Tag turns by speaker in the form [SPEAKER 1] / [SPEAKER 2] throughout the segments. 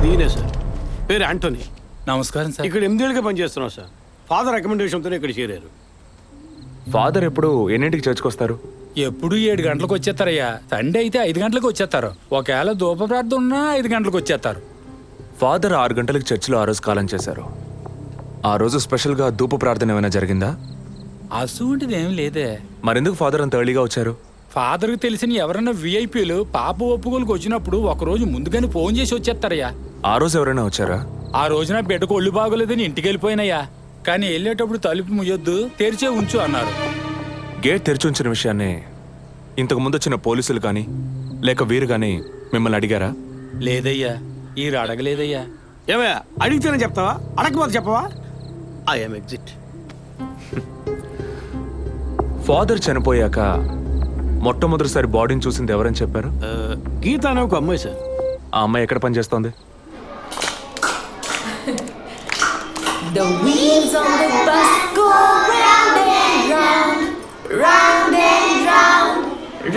[SPEAKER 1] నేనే సార్, పేరు యాంటోనీ.
[SPEAKER 2] నమస్కారం సార్.
[SPEAKER 1] ఇక్కడ 8 ఏళ్ళుగా పనిచేస్తున్నాం సార్. ఫాదర్ రికమెండేషన్తోనే ఇక్కడ చేరారు.
[SPEAKER 3] ఫాదర్ ఎప్పుడు ఎన్నింటికి చర్చ్కి వస్తారు?
[SPEAKER 2] ఎప్పుడు 7 గంటలకు వచ్చేస్తారయ్యా. సండే అయితే 5 గంటలకు వచ్చేస్తారు. ఒకవేళ ధూప ప్రార్థన ఉన్నా 5 గంటలకు వచ్చేస్తారు.
[SPEAKER 3] ఫాదర్ 6 గంటలకు చర్చిలో ఆ రోజు కాలం చేశారు. ఆ రోజు స్పెషల్గా ధూప ప్రార్థన ఏమైనా జరిగిందా?
[SPEAKER 2] అసువంటిది ఏం లేదే.
[SPEAKER 3] మరెందుకు ఫాదర్ అంత ఎర్లీగా వచ్చారు?
[SPEAKER 2] ఫాదర్కి తెలిసిన ఎవరైనా విఐపీలు పాప ఒప్పుకోలకు వచ్చినప్పుడు ఒకరోజు ముందుగానే ఫోన్ చేసి వచ్చేస్తారయ్యా.
[SPEAKER 3] ఆ రోజు ఎవరైనా వచ్చారా?
[SPEAKER 2] ఆ రోజున బిడ్డకు ఒళ్ళు బాగోలేదని ఇంటికి వెళ్ళిపోయినయ్యా. కానీ వెళ్ళేటప్పుడు తలుపు ముయ్యొద్దు, తెరిచే ఉంచు అన్నారు.
[SPEAKER 3] గేట్ తెరిచి ఉంచిన విషయాన్ని ఇంతకు ముందు వచ్చిన పోలీసులు కానీ లేక వీరు కానీ మిమ్మల్ని అడిగారా?
[SPEAKER 2] లేదయ్యా, ఈ అడగలేదయ్యా.
[SPEAKER 1] ఏమయ్యా, అడిగితేనే చెప్తావా, అడగకపోతే చెప్పవా? I'm exit.
[SPEAKER 3] ఫాదర్ చనిపోయాక మొట్టమొదటిసారి బాడీని చూసింది ఎవరని చెప్పారు?
[SPEAKER 1] గీత అనే ఒక అమ్మాయి సార్.
[SPEAKER 3] ఆ అమ్మాయి ఎక్కడ పనిచేస్తోంది?
[SPEAKER 4] The wheels on the bus go round and round, round and round,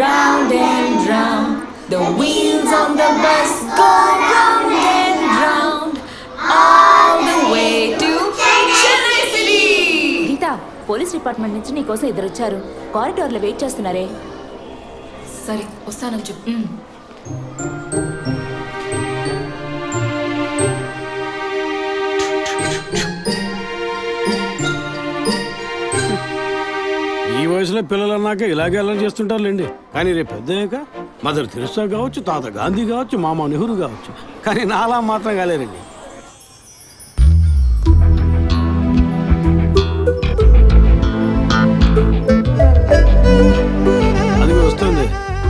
[SPEAKER 4] round and round. The wheels on the bus go round and round, all the way to Chennai City.
[SPEAKER 5] Geetha, police department నుంచి నీకోసం ఇద్దరు వచ్చారు. కారిడార్లో wait చేస్తున్నారే.
[SPEAKER 4] సరే, వస్తానని చెప్పు.
[SPEAKER 1] ఈ వయసులో పిల్లలు అన్నాక ఇలాగే అల్లరి చేస్తుంటారులేండి. కానీ రేపు పెద్దయ్యాక మదర్ తెరిసా కావచ్చు, తాత గాంధీ కావచ్చు, మామ నెహ్రూ కావచ్చు, కానీ నాలా మాత్రం కాలేరండి. అది వస్తుంది,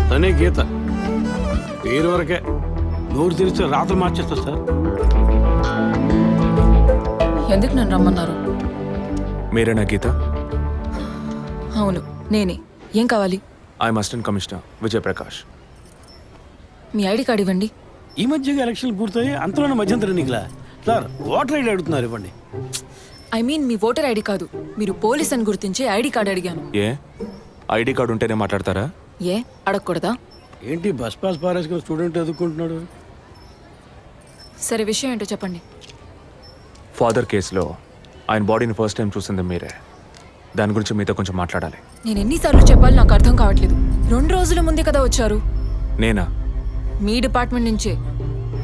[SPEAKER 1] తనే గీత. పేరు వరకే, నోరు తెరిస్తే రాత్రి మార్చేస్తా సార్.
[SPEAKER 4] ఎందుకు నన్ను రమ్మన్నారు?
[SPEAKER 3] మీరేనా గీత?
[SPEAKER 4] అవును, నేనే. ఏం కావాలి?
[SPEAKER 3] I'm assistant commissioner Vijay Prakash.
[SPEAKER 4] Me ID card ఇవ్వండి.
[SPEAKER 1] ఈ మధ్యగా ఎలక్షన్లు పూర్తయి అంతలోనే మధ్యంతర ఎన్నికలా సార్? ఓటర్ ఐడి అడుగుతున్నారు, ఇవ్వండి.
[SPEAKER 4] I mean me voter ID కాదు, మీరు పోలీస్ అని గుర్తించే ఐడి కార్డు అడిగాను.
[SPEAKER 3] ఏ ఐడి కార్డు ఉంటేనే మాట్లాడతారా?
[SPEAKER 4] ఏ అడగకూడదా?
[SPEAKER 1] ఏంటి బస్ పాస్ పారేసుకుని స్టూడెంట్ ఎదుర్కొంటున్నాడు?
[SPEAKER 4] సరే, విషయం ఏంటో చెప్పండి.
[SPEAKER 3] ఫాదర్ కేసులో ఆయన బాడీని ఫస్ట్ టైం చూసింది మీరే. దాని గురించి మీతో కొంచెం మాట్లాడాలి.
[SPEAKER 4] నేను ఎన్నిసార్లు చెప్పాలి, నాకు అర్థం కావట్లేదు. 2 రోజుల ముందే కదా వచ్చారు.
[SPEAKER 3] నేనా?
[SPEAKER 4] మీ డిపార్ట్మెంట్ నుంచే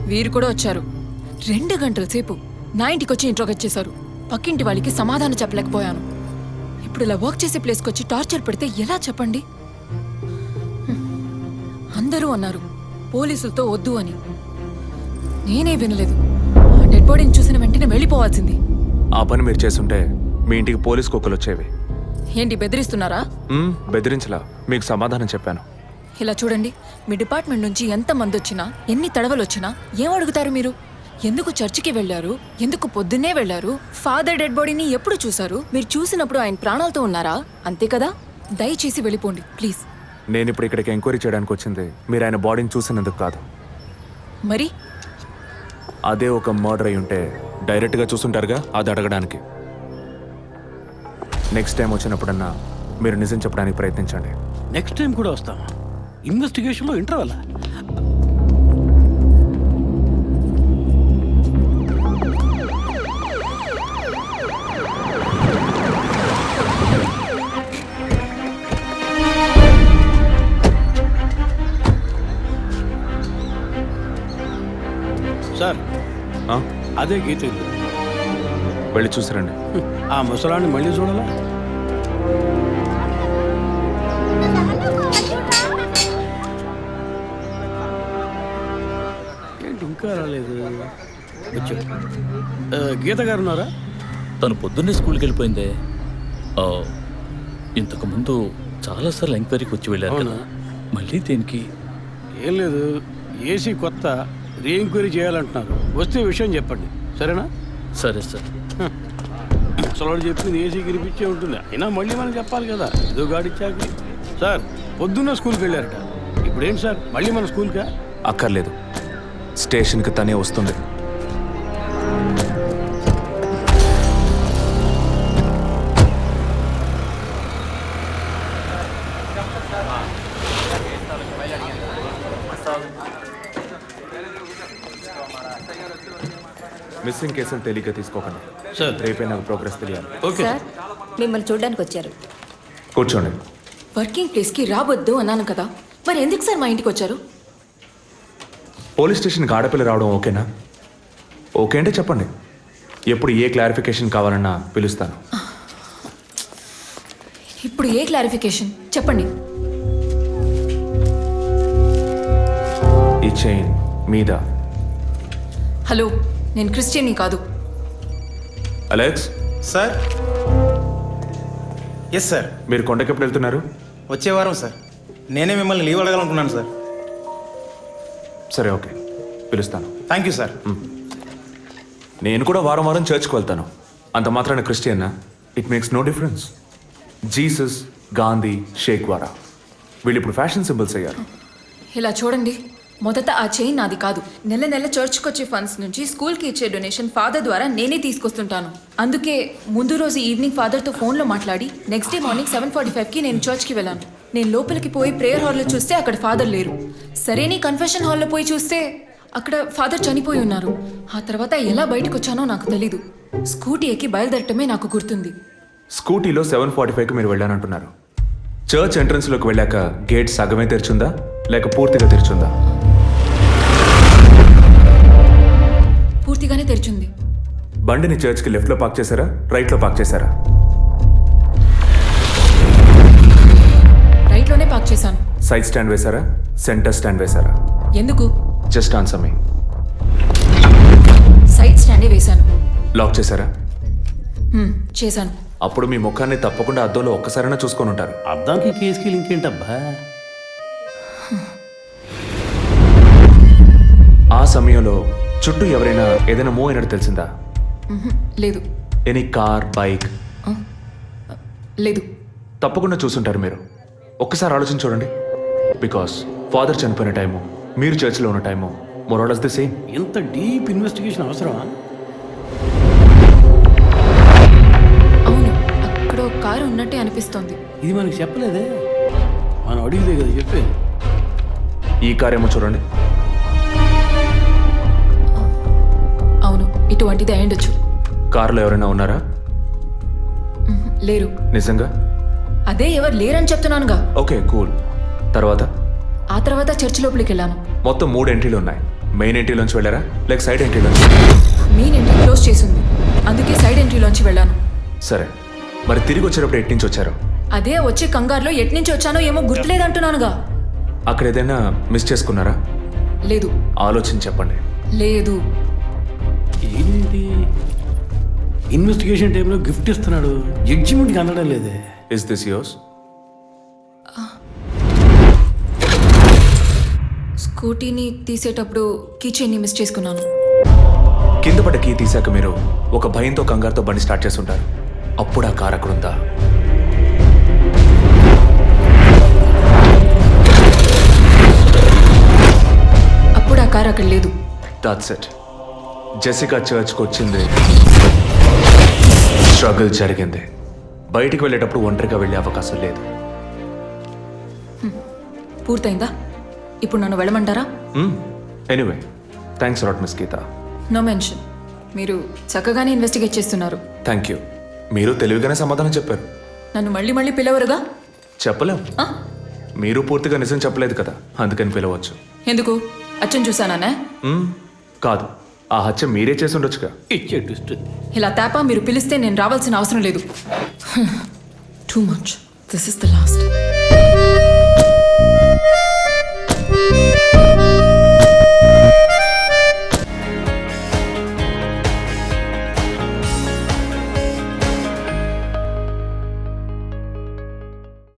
[SPEAKER 4] వీరు కూడా వచ్చారు. 2 గంటల సేపు నా ఇంటికి వచ్చి ఇంట్రోగేట్ చేశారు. పక్కింటి వాళ్ళకి సమాధానం చెప్పలేకపోయాను. ఇప్పుడు ఇలా వర్క్ చేసే ప్లేస్కి వచ్చి టార్చర్ పెడితే ఎలా చెప్పండి? అందరూ అన్నారు పోలీసులతో వద్దు అని. నేనే వినలేదు. డెడ్ బాడీని చూసిన వెంటనే వెళ్ళిపోవాల్సింది.
[SPEAKER 3] ఆ పని మీరు చేస్తుంటే మీ ఇంటికి పోలీస్ కుక్కలు వచ్చేవి.
[SPEAKER 4] ఏంటి, బెదిరిస్తున్నారా?
[SPEAKER 3] బెదిరించలా, మీకు సమాధానం చెప్పాను.
[SPEAKER 4] ఇలా చూడండి, మీ డిపార్ట్మెంట్ నుంచి ఎంతమంది వచ్చినా, ఎన్ని తడవలు వచ్చినా ఏం అడుగుతారు మీరు? ఎందుకు చర్చికి వెళ్ళారు? ఎందుకు పొద్దున్నే వెళ్ళారు? ఫాదర్ డెడ్ బాడీని ఎప్పుడు చూశారు? మీరు చూసినప్పుడు ఆయన ప్రాణాలతో ఉన్నారా? అంతే కదా. దయచేసి వెళ్ళిపోండి ప్లీజ్.
[SPEAKER 3] నేను ఇప్పుడు ఇక్కడికి ఎంక్వైరీ చేయడానికి వచ్చింది మీరు ఆయన బాడీని చూసినందుకు కాదు.
[SPEAKER 4] మరి
[SPEAKER 3] అదే ఒక మర్డర్ అయి ఉంటే డైరెక్ట్గా చూసుంటారుగా, అది అడగడానికి. నెక్స్ట్ టైం వచ్చినప్పుడన్నా మీరు నిజం చెప్పడానికి ప్రయత్నించండి.
[SPEAKER 1] నెక్స్ట్ టైం కూడా వస్తాం. ఇన్వెస్టిగేషన్లో ఇంటర్వల్. సార్, అదే గీత ఇల్లు.
[SPEAKER 3] వెళ్ళి చూసిరండి.
[SPEAKER 1] ఆ ముసలాన్ని మళ్ళీ చూడాలా? ఏంటి ఇంకా రాలేదు? గీత గారు ఉన్నారా?
[SPEAKER 6] తను పొద్దున్నే స్కూల్కి వెళ్ళిపోయిందే. ఇంతకుముందు చాలాసార్లు ఎంక్వైరీకి వచ్చి వెళ్ళారు కదా, మళ్ళీ దేనికి?
[SPEAKER 1] ఏం లేదు, ఏసీ కొత్త, రీ ఎంక్వైరీ చేయాలంటున్నారు. వస్తే విషయం చెప్పండి, సరేనా?
[SPEAKER 6] సరే సార్.
[SPEAKER 1] ముసలాడు చెప్పింది ఏసీ గిరిపించే ఉంటుంది. అయినా మళ్ళీ మనం చెప్పాలి కదా, ఏదో గాడిచ్చాక. సార్, పొద్దున్న స్కూల్కి వెళ్ళారట. ఇప్పుడేంటి సార్, మళ్ళీ మన స్కూల్కా?
[SPEAKER 3] అక్కర్లేదు, స్టేషన్కి తనే వస్తుంది. మిస్సింగ్ కేసులు తేలిగ్గా తీసుకోకండి.
[SPEAKER 1] సార్
[SPEAKER 3] రేపే నాకు ప్రోగ్రెస్ తెలియాలి.
[SPEAKER 1] ఓకే
[SPEAKER 7] సార్ మిమ్మల్ని చూడడానికి వచ్చారు.
[SPEAKER 3] కూర్చోండి.
[SPEAKER 4] వర్కింగ్ ప్లేస్కి రావద్దు అన్నాను కదా, మరి ఎందుకు సార్ మా ఇంటికి వచ్చారు?
[SPEAKER 3] పోలీస్ స్టేషన్కి ఆడపిల్ల రావడం ఓకేనా? ఓకే అంటే చెప్పండి. ఎప్పుడు ఏ క్లారిఫికేషన్ కావాలన్నా పిలుస్తాను.
[SPEAKER 4] ఇప్పుడు ఏ క్లారిఫికేషన్ చెప్పండి.
[SPEAKER 3] ఈ చైన్ మీద.
[SPEAKER 4] హలో, నేను క్రిస్టియన్ని కాదు.
[SPEAKER 3] Alex,
[SPEAKER 8] sir. Yes sir.
[SPEAKER 3] మీరు కొండకి ఎప్పుడు వెళ్తున్నారు?
[SPEAKER 8] వచ్చే వారం సార్. నేనే మిమ్మల్ని లీవ్ అడగాలనుకున్నాను సార్.
[SPEAKER 3] సరే, ఓకే, పిలుస్తాను.
[SPEAKER 8] Thank you sir.
[SPEAKER 3] నేను కూడా వారం వారం చర్చ్కి వెళ్తాను. అంత మాత్రాన క్రిస్టియన్నా? It makes no difference. Jesus, Gandhi, షేక్ వారా వీళ్ళు ఇప్పుడు ఫ్యాషన్ సింబల్స్ అయ్యారు.
[SPEAKER 4] ఇలా చూడండి, మొదట ఆ చైన్ నాది కాదు. నెల నెల చర్చ్కి వచ్చే ఫండ్స్ నుంచి స్కూల్కి ఇచ్చే డొనేషన్ ఫాదర్ ద్వారా నేనే తీసుకొస్తుంటాను. అందుకే ముందు రోజు ఈవినింగ్ ఫాదర్తో ఫోన్లో మాట్లాడి నెక్స్ట్ డే మార్నింగ్ 7:45కి నేను చర్చ్కి వెళ్ళాను. నేను లోపలికి పోయి ప్రేయర్ హాల్లో చూస్తే అక్కడ ఫాదర్ లేరు. సరే, నీ కన్ఫెషన్ హాల్లో పోయి చూస్తే అక్కడ ఫాదర్ చనిపోయి ఉన్నారు. ఆ తర్వాత ఎలా బయటకు వచ్చానో నాకు తెలీదు. స్కూటీ ఎక్కి బయలుదేరటమే నాకు గుర్తుంది.
[SPEAKER 3] స్కూటీలో 7:45కి మీరు వెళ్ళానంటున్నారు. చర్చ్ ఎంట్రన్స్లోకి వెళ్ళాక గేట్ సగమే తెరిచుందా లేక పూర్తిగా తెరిచుందా?
[SPEAKER 4] పూర్తిగానే తెరిచింది.
[SPEAKER 3] బండిని చర్చ్కి లెఫ్ట్లో పార్క్ చేశారా, రైట్లో పార్క్ చేశారా?
[SPEAKER 4] రైట్లోనే పార్క్ చేశాను.
[SPEAKER 3] సైడ్ స్టాండ్ వేశారా, సెంటర్ స్టాండ్ వేశారా?
[SPEAKER 4] ఎందుకు?
[SPEAKER 3] జస్ట్ ఆన్సర్ మీ.
[SPEAKER 4] సైడ్ స్టాండే వేశాను.
[SPEAKER 3] లాక్ చేశారా?
[SPEAKER 4] చేశాను.
[SPEAKER 3] అప్పుడు మీ ముఖాన్ని తప్పకుండా అద్దంలో ఒక్కసారైనా చూసుకొని ఉంటారు.
[SPEAKER 1] అద్దానికి కేసుకి లింక్ ఏంటబ్బా?
[SPEAKER 3] ఆ సమయంలో చుట్టూ ఎవరైనా ఏదైనా మూవ్ అయినట్టు తెలిసిందా?
[SPEAKER 4] లేదు.
[SPEAKER 3] Any car, bike?
[SPEAKER 4] లేదు.
[SPEAKER 3] తప్పకుండా చూసుంటారు మీరు. ఒక్కసారి ఆలోచించి చూడండి. బికాస్ ఫాదర్ చనిపోయిన టైము, మీరు చర్చిలో ఉన్న టైము మోరాలస్ ది సేమ్.
[SPEAKER 1] ఇంత డీప్ ఇన్వెస్టిగేషన్ అవసరమా?
[SPEAKER 4] అవును, అక్కడ ఒక కారు ఉన్నట్టే అనిపిస్తోంది.
[SPEAKER 1] ఇది మనకి చెప్పలేదే, మనం అడిగితే కదా చెప్పేది.
[SPEAKER 3] ఈ కార్ ఏమో చూడండి.
[SPEAKER 4] అవును, ఇటువంటిది అయ్యుండొచ్చు.
[SPEAKER 3] కారులో ఎవరైనా ఉన్నారా?
[SPEAKER 4] లేరు.
[SPEAKER 3] నిజంగా?
[SPEAKER 4] అదే ఎవరు లేరని చెప్తున్నానుగా.
[SPEAKER 3] Okay, cool. తర్వాత?
[SPEAKER 4] ఆ తర్వాత చర్చ్ లోపలికి వెళ్ళాను.
[SPEAKER 3] మొత్తం 3 ఎంట్రీలు ఉన్నాయి. మెయిన్ ఎంట్రీలోంచి వెళ్ళారా లేక సైడ్ ఎంట్రీలోంచి?
[SPEAKER 4] మెయిన్ ఎంట్రీ క్లోజ్ చేసింది, అందుకే సైడ్ ఎంట్రీలోంచి వెళ్ళాను.
[SPEAKER 3] సరే, మరి తిరిగి వచ్చేటప్పుడు ఎటు నుంచి వచ్చారు?
[SPEAKER 4] అదే వచ్చే కంగారులో ఎట్నుంచి వచ్చానో ఏమో గుర్తులేదంటున్నానుగా.
[SPEAKER 3] అక్కడ ఏదైనా మిస్ చేసుకున్నారా?
[SPEAKER 4] లేదు.
[SPEAKER 3] ఆలోచించి చెప్పండి.
[SPEAKER 4] లేదు.
[SPEAKER 1] ఏంటి ఇన్వెస్టిగేషన్ టైంలో గిఫ్ట్ ఇస్తున్నాడు, జడ్జిమెంట్కి అందడం లేదే.
[SPEAKER 3] Is this yours?
[SPEAKER 4] స్కూటీని తీసేటప్పుడు కీ చైన్ని మిస్ చేసుకున్నాను.
[SPEAKER 3] కింద పడ్డ కీ తీసాక మీరు ఒక భయంతో కంగారుతో బండి స్టార్ట్ చేస్తుంటారు. అప్పుడు ఆ కార్ అక్కడ ఉందా?
[SPEAKER 4] అప్పుడు ఆ కారు అక్కడ లేదు.
[SPEAKER 3] That's it. జెసికా చర్చ్కి వచ్చింది, స్ట్రగుల్ జరిగింది. బయటికి వెళ్ళేటప్పుడు ఒంటరిగా వెళ్ళే అవకాశం లేదు.
[SPEAKER 4] పూర్తయిందా? ఇప్పుడు నన్ను వెళ్ళమంటారా?
[SPEAKER 3] Anyway, thanks lot miss Geetha.
[SPEAKER 4] No mention. మీరు చక్కగానే ఇన్వెస్టిగేట్ చేస్తున్నారు.
[SPEAKER 3] Thank you. మీరు తెలివిగానే సమాధానం చెప్పారు.
[SPEAKER 4] నన్ను మళ్ళీ మళ్ళీ పిలవరుగా?
[SPEAKER 3] చెప్పలేం.
[SPEAKER 4] ఆ?
[SPEAKER 3] మీరు పూర్తిగా నిజం చెప్పలేదు కదా, అందుకని పిలవచ్చు.
[SPEAKER 4] ఎందుకు? అచ్చం చూసానా?
[SPEAKER 3] కాదు, ఆ హత్య మీరే చేసి ఉండొచ్చుగా.
[SPEAKER 1] ఇచ్చే ట్విస్ట్.
[SPEAKER 4] ఇలా తేపా మీరు పిలిస్తే నేను రావాల్సిన అవసరం లేదు. Too much. This is the last.